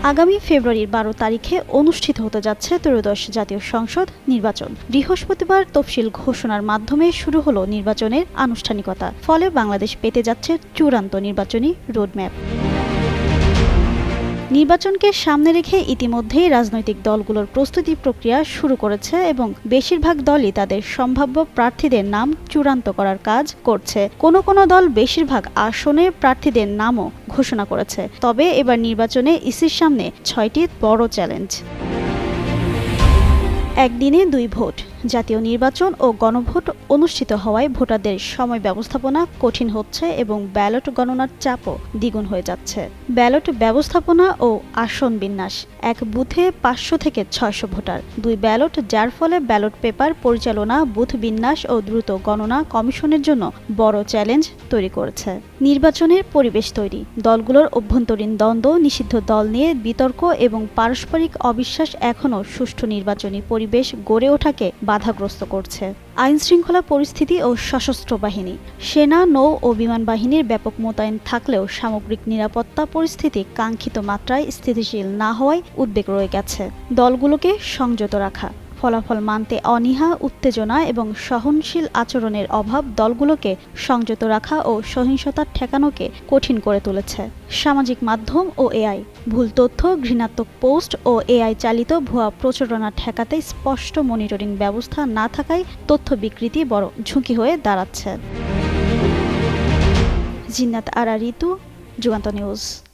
আগামী ফেব্রুয়ারির ১২ তারিখে অনুষ্ঠিত হতে যাচ্ছে ত্রয়োদশ জাতীয় সংসদ নির্বাচন। বৃহস্পতিবার তফসিল ঘোষণার মাধ্যমে শুরু হলো নির্বাচনের আনুষ্ঠানিকতা। ফলে বাংলাদেশ পেতে যাচ্ছে চূড়ান্ত নির্বাচনী রোডম্যাপ। নির্বাচনকে সামনে রেখে ইতিমধ্যেই রাজনৈতিক দলগুলোর প্রস্তুতি প্রক্রিয়া শুরু করেছে এবং বেশিরভাগ দলই তাদের সম্ভাব্য প্রার্থীদের নাম চূড়ান্ত করার কাজ করছে। কোনো কোনো দল বেশিরভাগ আসনে প্রার্থীদের নামও ঘোষণা করেছে। তবে এবার নির্বাচনে ইসির সামনে ৬টি বড় চ্যালেঞ্জ। একদিনে ২ ভোট। জাতীয় নির্বাচন ও গণভোট অনুষ্ঠিত হওয়ায় ভোটারদের সময় ব্যবস্থাপনা কঠিন হচ্ছে এবং ব্যালট গণনার চাপও দ্বিগুণ হয়ে যাচ্ছে। ব্যালট ব্যবস্থাপনা ও আসন বিন্যাস। এক বুথে ৫০০ থেকে ৬০০ ভোটার, ২ ব্যালট, যার ফলে ব্যালট পেপার পরিচালনা, বুথ বিন্যাস ও দ্রুত গণনা কমিশনের জন্য বড় চ্যালেঞ্জ তৈরি করেছে। নির্বাচনের পরিবেশ তৈরি। দলগুলোর অভ্যন্তরীণ দ্বন্দ্ব, নিষিদ্ধ দল নিয়ে বিতর্ক এবং পারস্পরিক অবিশ্বাস এখনও সুষ্ঠু নির্বাচনী পরিবেশ গড়ে ওঠাকে বাধাগ্রস্ত করছে। আইনশৃঙ্খলা পরিস্থিতি ও সশস্ত্র বাহিনী। সেনা, নৌ ও বিমান বাহিনীর ব্যাপক মোতায়েন থাকলেও সামগ্রিক নিরাপত্তা পরিস্থিতি কাঙ্ক্ষিত মাত্রায় স্থিতিশীল না হওয়ায় উদ্বেগ রয়ে গেছে। দলগুলোকে সংযত রাখা। ফলাফল মানতে অনীহা, উত্তেজনা এবং সহনশীল আচরণের অভাব দলগুলোকে সংযত রাখা ও সহিংসতা ঠেকানোকে কঠিন করে তুলেছে। সামাজিক মাধ্যম ও এআই। ভুল তথ্য, ঘৃণাত্মক পোস্ট ও এআই চালিত ভুয়া প্রচারণা ঠেকাতে স্পষ্ট মনিটরিং ব্যবস্থা না থাকায় তথ্য বিকৃতি বড় ঝুঁকি হয়ে দাঁড়াচ্ছে। জিন্নাত আরা ঋতু, যুগান্তর নিউজ।